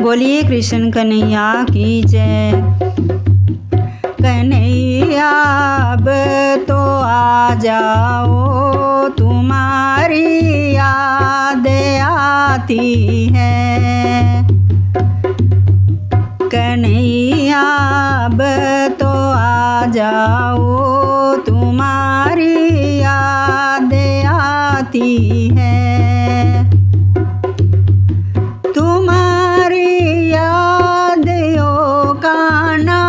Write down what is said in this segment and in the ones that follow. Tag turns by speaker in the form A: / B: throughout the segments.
A: बोलिए कृष्ण कन्हैया की जय। कन्हैया अब तो आ जाओ, तुम्हारी याद आती है। कन्हैया अब तो आ जाओ, तुम्हारी याद आती है। तुम्हारी यादों का ना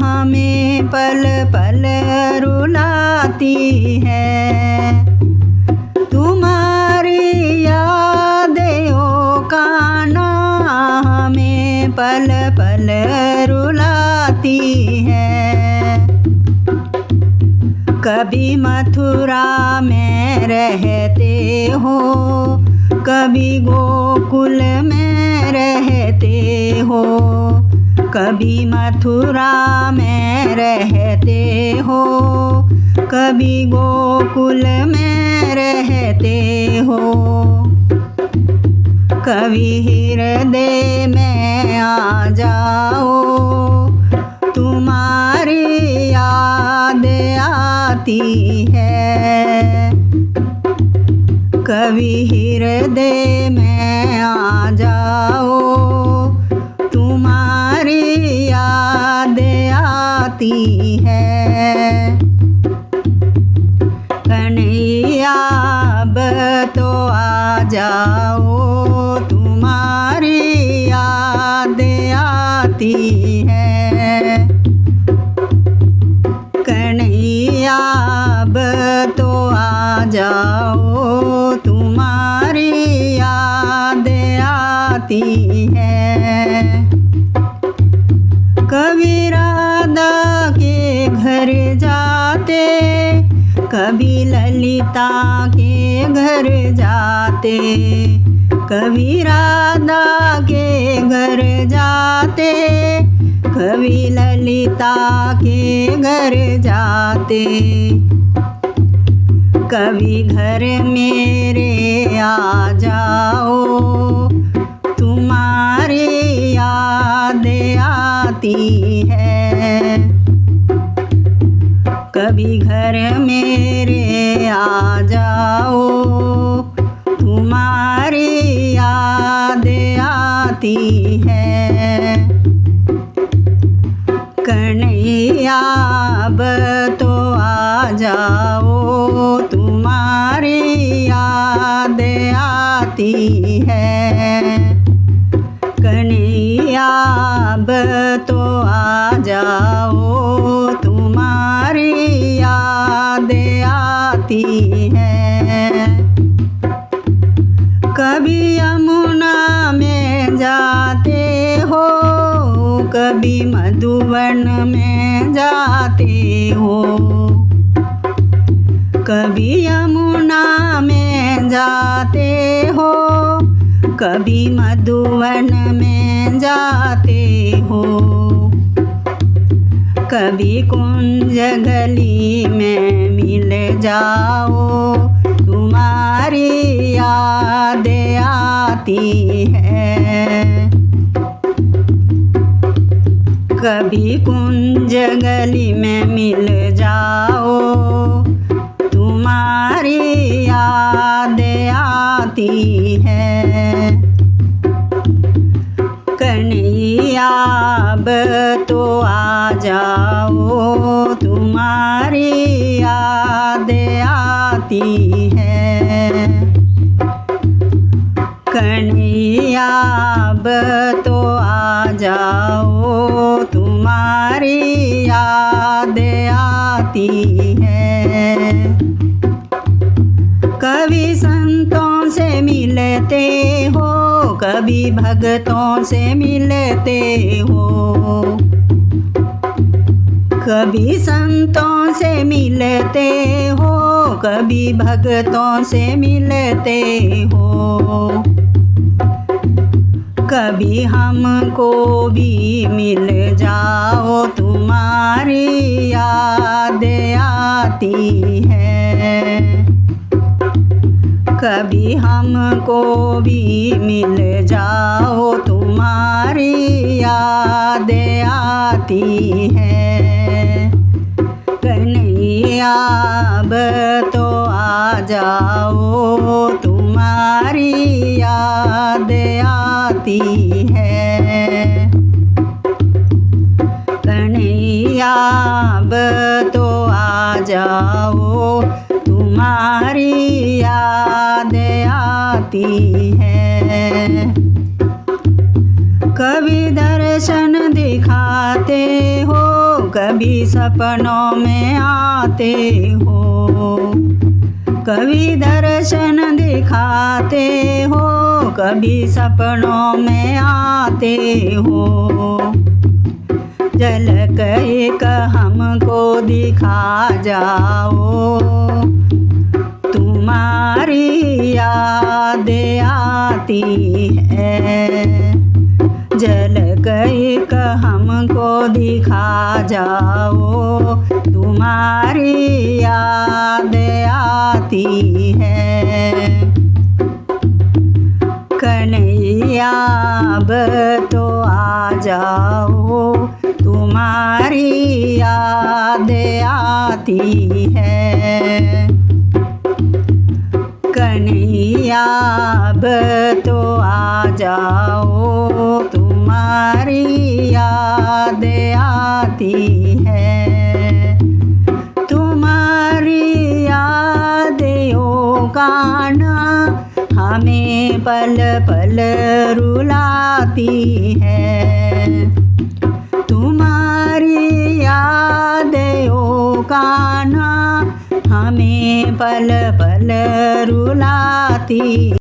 A: हमें पल पल रुलाती है। तुम्हारी यादों का ना हमें पल पल रुलाती है। कभी मथुरा में रहते हो, कभी गोकुल में रहते हो। कभी मथुरा में रहते हो, कभी गोकुल में रहते हो। कभी हृदय में आ जाओ, तुम्हारी याद आती है। कभी हृदय में आ जाओ, तुम्हारी याद आती है। कन्हैया अब तो आ जाओ, तुम्हारी याद आती है। कन्हैया अब तो आ जाओ, तुम्हारी याद आती है। कभी राधा के घर जाते, कभी ललिता के घर जाते। कभी राधा के घर जाते, कभी ललिता के घर जाते। कभी घर मेरे आ जाओ, तुम्हारी याद आती है। कभी घर मेरे आ जाओ, तुम्हारी याद आती है। कन्हैया अब तो आ जाओ, तुम्हारी याद आती है। कन्हैया अब तो आ जाओ, तुम्हारी याद आती है। कभी यमुना में जाते हो, कभी मधुवन में जाते हो। कभी यमुना में जाते हो, कभी मधुवन में जाते हो। कभी कुंज गली में मिल जाओ, तुम्हारी याद आती है। कभी कुंज गली में मिल जाओ, तुम्हारी याद आती है। कन्हैया अब तो आ जाओ, तुम्हारी याद आती है। कन्हैया अब तो आ जाओ, तुम्हारी याद आती है। कभी संतों से मिलते हो, कभी भक्तों से मिलते हो। कभी संतों से मिलते हो, कभी भक्तों से मिलते हो। कभी हमको भी मिल जाओ, तुम्हारी याद आती है। कभी हमको भी मिल जाओ, तुम्हारी तुम्हारी याद आती है। कन्हैया अब तो आ जाओ, तुम्हारी याद आती है। कन्हैया अब तो आ जाओ, तुम्हारी याद आती है। कभी दर्शन दिखाते हो, कभी सपनों में आते हो। कभी दर्शन दिखाते हो, कभी सपनों में आते हो। झलक एक हमको दिखा जाओ, तुम्हारी याद आती है। झलक एक हमको दिखा जाओ, तुम्हारी याद आती है। कन्हैया अब तो आ जाओ, तुम्हारी याद आती है। कन्हैया अब तो आ जाओ, तुम्हारी याद आती है। तुम्हारी यादों का ना हमें पल पल रुलाती है। तुम्हारी यादों का ना हमें पल पल रुलाती